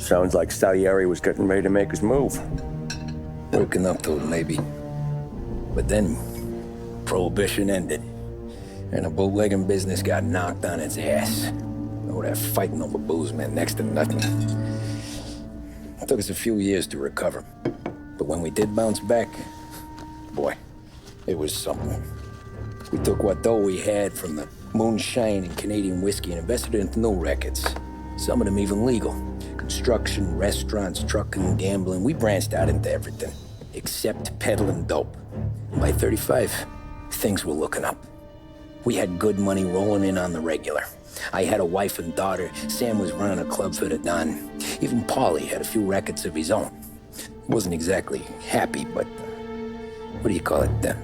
Sounds like Salieri was getting ready to make his move. Working up to it, maybe. But then, Prohibition ended, and the bootlegging business got knocked on its ass. Oh, that fighting over booze meant next to nothing. It took us a few years to recover. But when we did bounce back, boy, it was something. We took what dough we had from the moonshine and Canadian whiskey and invested it into new records. Some of them even legal. Construction, restaurants, trucking, gambling. We branched out into everything, except peddling dope. And by 35, things were looking up. We had good money rolling in on the regular. I had a wife and daughter. Sam was running a club for the Don. Even Paulie had a few records of his own. He wasn't exactly happy, but what do you call it then?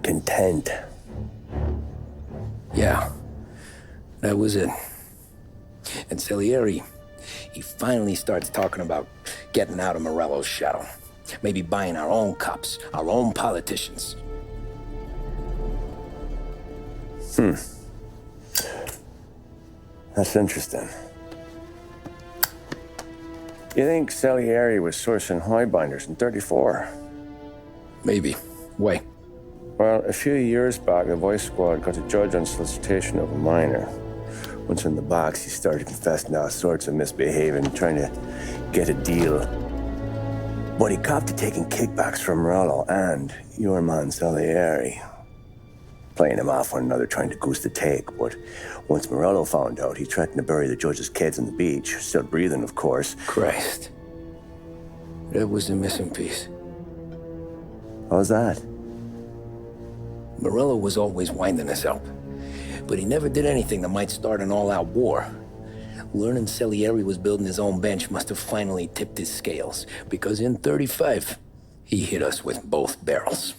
Content. Yeah, that was it. And Salieri, he finally starts talking about getting out of Morello's shadow. Maybe buying our own cops, our own politicians. That's interesting. You think Salieri was sourcing highbinders in 34? Maybe. Why? Well, a few years back, the Vice Squad got a judge on solicitation of a minor. Once in the box, he started confessing all sorts of misbehaving, trying to get a deal. But he copped to taking kickbacks from Morello and your man Salieri. Playing him off one another, trying to goose the take. But once Morello found out, he threatened to bury the judge's kids on the beach. Still breathing, of course. Christ. That was the missing piece. How's that? Morello was always winding us up. But he never did anything that might start an all-out war. Learning Salieri was building his own bench must have finally tipped his scales. Because in 35, he hit us with both barrels.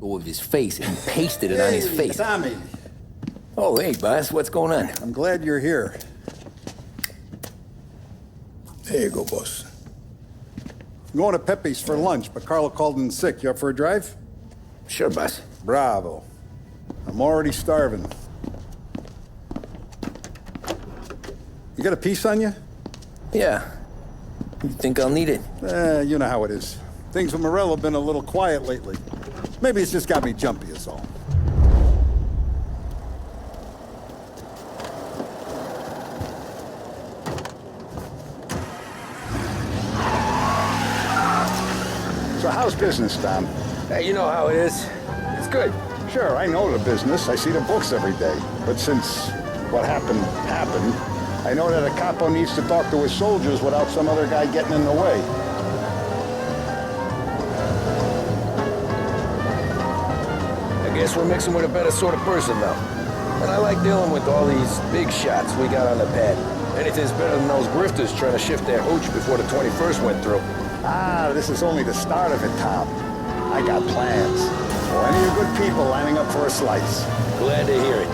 With his face and pasted it on his face. Tommy. Oh, hey, boss, what's going on? I'm glad you're here. There you go, boss. I'm going to Pepe's for lunch, but Carlo called in sick. You up for a drive? Sure, boss. Bravo. I'm already starving. You got a piece on you? Yeah. You think I'll need it? You know how it is. Things with Morello have been a little quiet lately. Maybe it's just got me jumpy is all. So how's business, Tom? Hey, you know how it is. It's good. Sure, I know the business. I see the books every day. But since what happened, I know that a capo needs to talk to his soldiers without some other guy getting in the way. I guess we're mixing with a better sort of person now. And I like dealing with all these big shots we got on the pad. Anything's better than those grifters trying to shift their hooch before the 21st went through. Ah, this is only the start of it, Tom. I got plans. Plenty of good people lining up for a slice. Glad to hear it.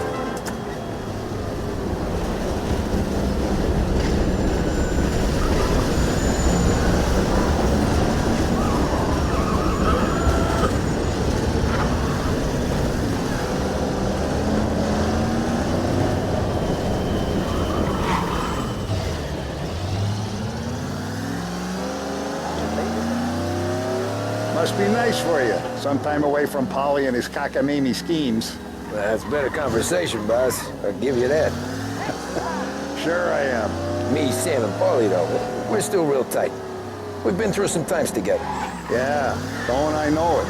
Must be nice for you. Some time away from Polly and his cockamamie schemes. That's better conversation, boss. I'll give you that. Sure I am. Me, Sam, and Paulie, though, we're still real tight. We've been through some times together. Yeah, don't I know it.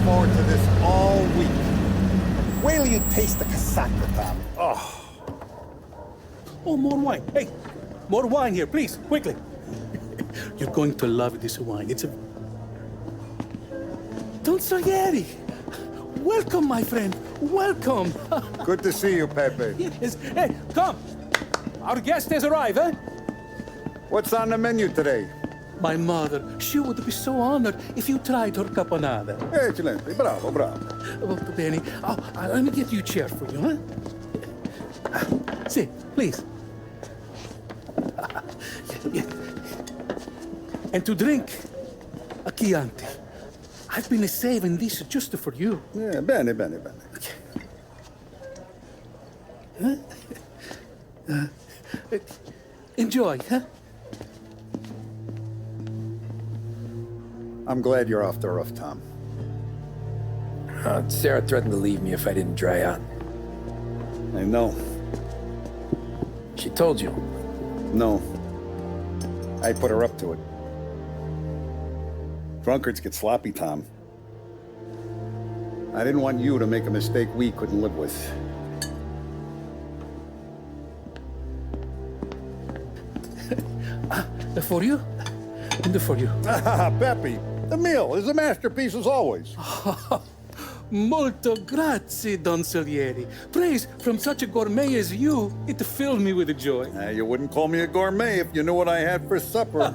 forward to this all week. Wait till you taste the casaca, Tom. Oh, more wine. Hey, more wine here, please, quickly. You're going to love this wine. It's a... Don Salieri! Welcome, my friend. Welcome. Good to see you, Pepe. Yes. Hey, come. Our guest has arrived, eh? What's on the menu today? My mother, she would be so honored if you tried her caponata. Excellent. Bravo, bravo. Molto bene. Oh, let me get you a chair for you, huh? Sit, please. And to drink, a Chianti. I've been saving this just for you. Yeah, bene, bene, bene. Enjoy, huh? I'm glad you're off the roof, Tom. Sarah threatened to leave me if I didn't dry out. I know. She told you. No. I put her up to it. Drunkards get sloppy, Tom. I didn't want you to make a mistake we couldn't live with. For you, and for you. Pepe, the meal is a masterpiece as always. Molto grazie, Don Salieri. Praise from such a gourmet as you, it filled me with joy. You wouldn't call me a gourmet if you knew what I had for supper.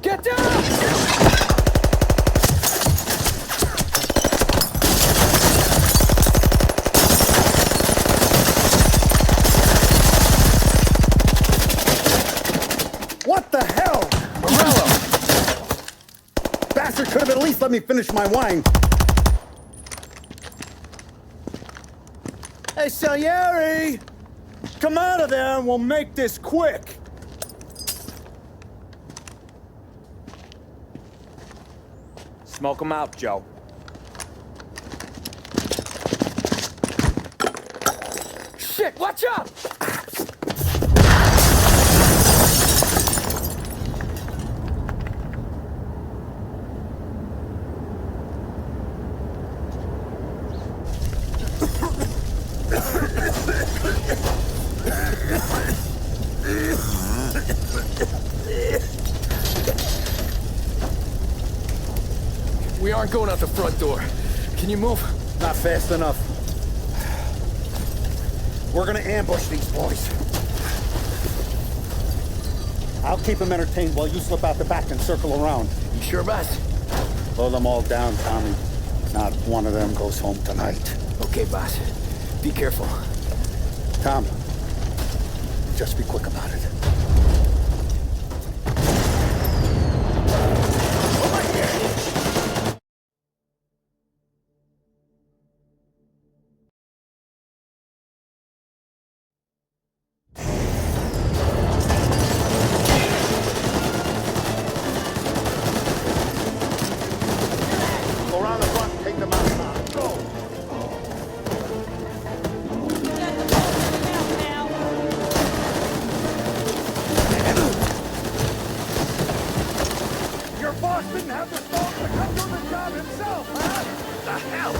Get down! What the hell? Morello! Bastard could have at least let me finish my wine. Hey, Salieri! Come out of there and we'll make this quick. Smoke 'em out, Joe. Shit, watch out! We aren't going out the front door. Can you move? Not fast enough. We're gonna ambush these boys. I'll keep them entertained while you slip out the back and circle around. You sure, boss? Blow them all down, Tommy. Not one of them goes home tonight. Okay, boss. Be careful. Tom, just be quick about it. Go around the front and take them out now. Go! Your boss didn't have the balls to come do the job himself, huh? The hell?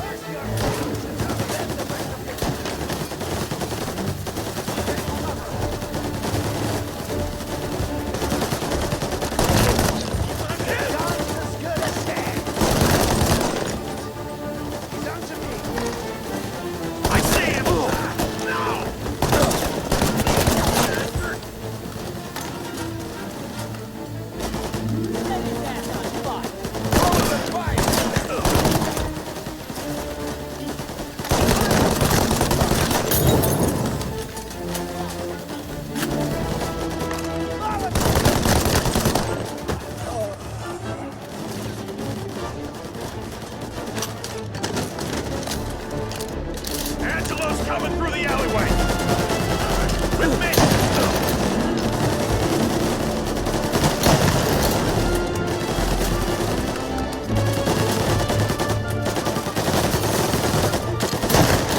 Coming through the alleyway! With me!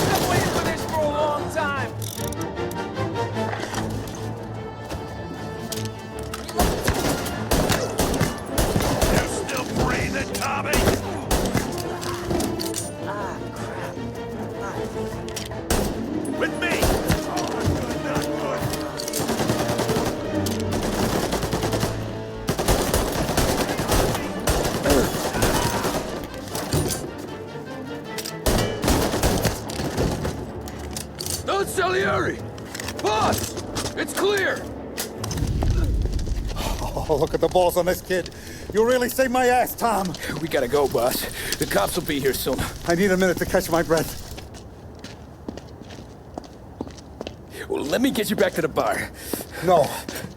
I've waited for this for a long time. With me! Oh, good, not good. Don Salieri! Boss! It's clear! Oh, look at the balls on this kid. You really saved my ass, Tom. We gotta go, boss. The cops will be here soon. I need a minute to catch my breath. Well, let me get you back to the bar. No,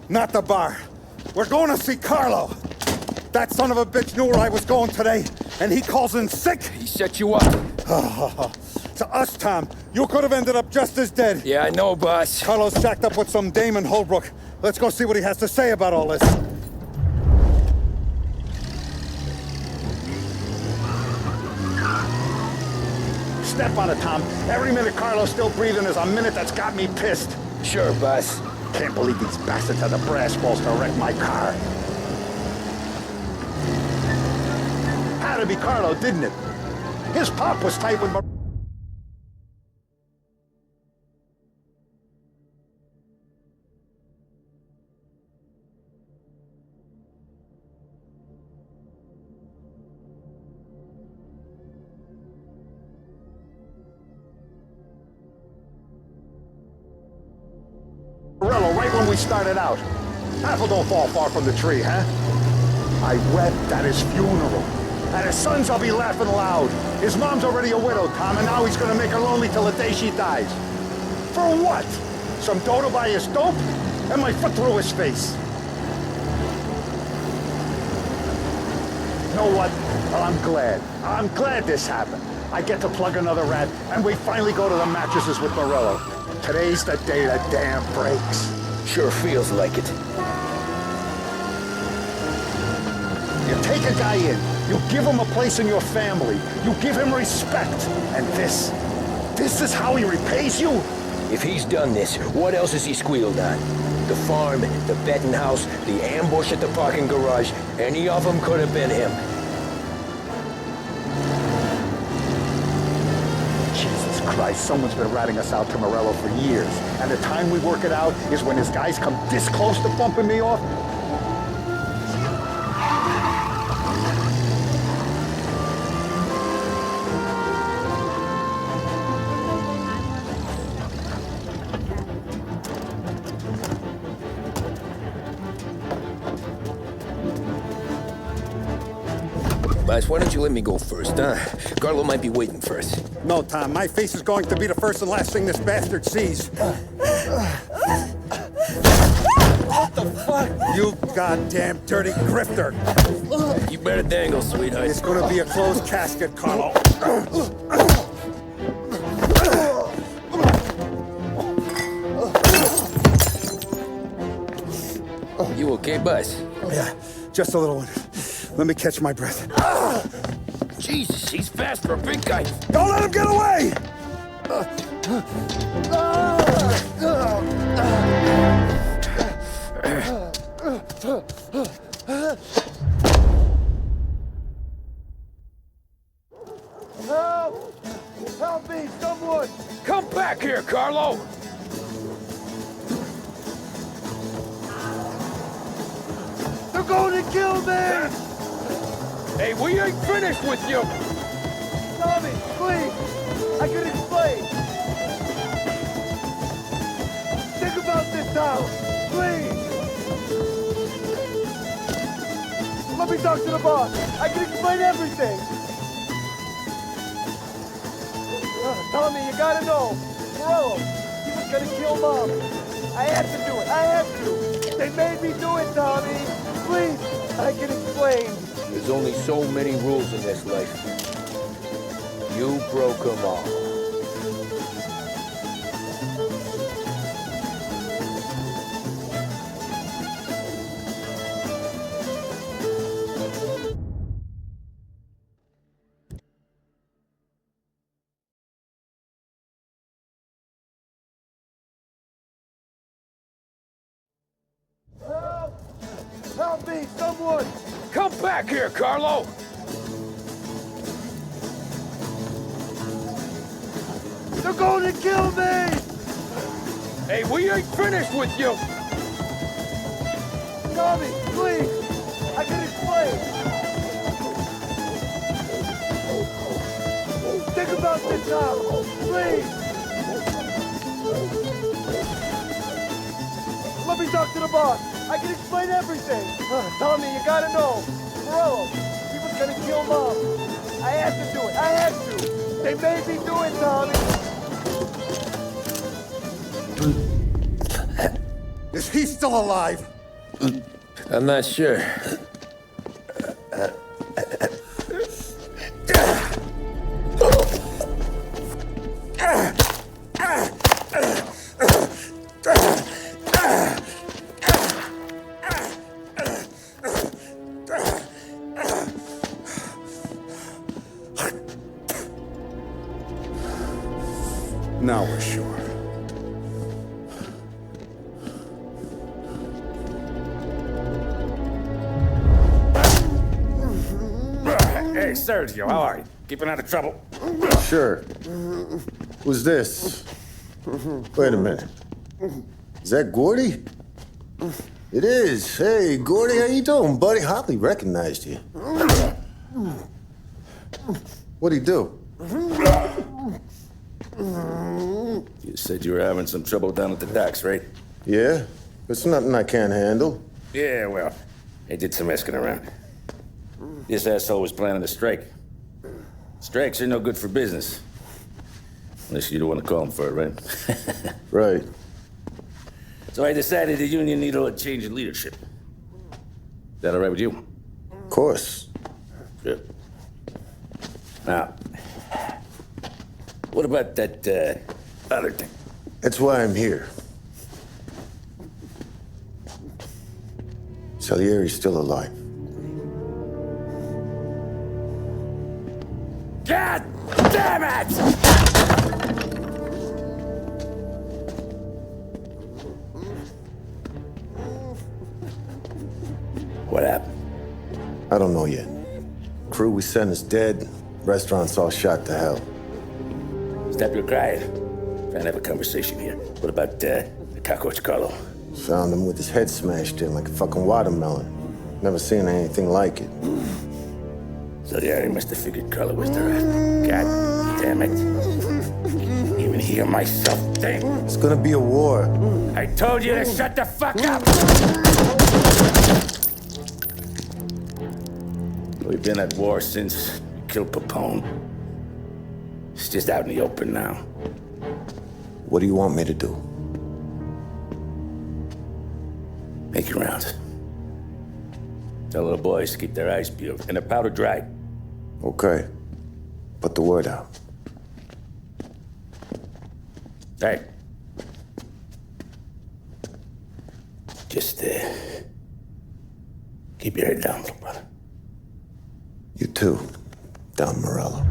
not the bar. We're going to see Carlo. That son of a bitch knew where I was going today, and he calls in sick. He set you up. To us, Tom, you could have ended up just as dead. Yeah, I know, boss. Carlo's jacked up with some dame in Holbrook. Let's go see what he has to say about all this. Step on it, Tom. Every minute Carlo's still breathing is a minute that's got me pissed. Sure, boss. Can't believe these bastards had the brass balls to wreck my car. Had to be Carlo, didn't it? His pop was tight with Morello right when we started out. Apple don't fall far from the tree, huh? I wept at his funeral. At his son's, I'll be laughing loud. His mom's already a widow, Tom, and now he's gonna make her lonely till the day she dies. For what? Some dough to buy his dope? And my foot through his face. You know what? Well, I'm glad. I'm glad this happened. I get to plug another rat, and we finally go to the mattresses with Morello. Today's the day the dam breaks. Sure feels like it. You take a guy in, you give him a place in your family, you give him respect, and this is how he repays you? If he's done this, what else has he squealed on? The farm, the betting house, the ambush at the parking garage, any of them could have been him. Jesus Christ, someone's been ratting us out to Morello for years, and the time we work it out is when his guys come this close to bumping me off. Boss, why don't you let me go first, huh? Carlo might be waiting for us. No, Tom, my face is going to be the first and last thing this bastard sees. What the fuck? You goddamn dirty grifter. You better dangle, sweetheart. It's gonna be a closed casket, Carlo. You okay, boss? Yeah, just a little one. Let me catch my breath. Jesus, he's fast for a big guy. Don't let him get away! Help! Help me, someone! Come back here, Carlo! They're going to kill me! Hey, we ain't finished with you! Tommy, please! I can explain! Think about this now! Please! Let me talk to the boss! I can explain everything! Tommy, you gotta know! Morello, he was gonna kill Mom! I had to do it! I had to! They made me do it, Tommy! Please! I can explain! There's only so many rules in this life. You broke them all. Help! Help me, someone! Come back here, Carlo! They're going to kill me! Hey, we ain't finished with you! Tommy, please! I can explain! Think about this, Tom! Please! Let me talk to the boss! I can explain everything! Tommy, you gotta know! Morello, he was gonna kill Mom! I had to do it! I had to! They made me do it, Tommy! Is he still alive? I'm not sure. Now we're sure. Hey, Sergio, how are you? Keeping out of trouble? Sure. Who's this? Wait a minute. Is that Gordy? It is. Hey, Gordy, how you doing, buddy? Hardly recognized you. What'd he do? You said you were having some trouble down at the docks, right? Yeah? It's nothing I can't handle. Yeah, well, I did some asking around. This asshole was planning a strike. Strikes are no good for business. Unless you don't want to call him for it, right? Right. So I decided the union needed a change in leadership. Is that all right with you? Of course. Good. Now, what about that, other thing? That's why I'm here. Salieri's still alive. God damn it! What happened? I don't know yet. Crew we sent is dead. Restaurant's all shot to hell. Stop your crying. Trying to have a conversation here. What about, the cockroach Carlo? Found him with his head smashed in like a fucking watermelon. Never seen anything like it. So the area must have figured Carlo was the rat. God damn it. Even hear myself think. It's gonna be a war. I told you to shut the fuck up! We've been at war since we killed Papone. It's just out in the open now. What do you want me to do? Make your rounds. Tell little boys to keep their eyes peeled and their powder dry. Okay. Put the word out. Hey. Just, keep your head down, little brother. You too, Don Morello.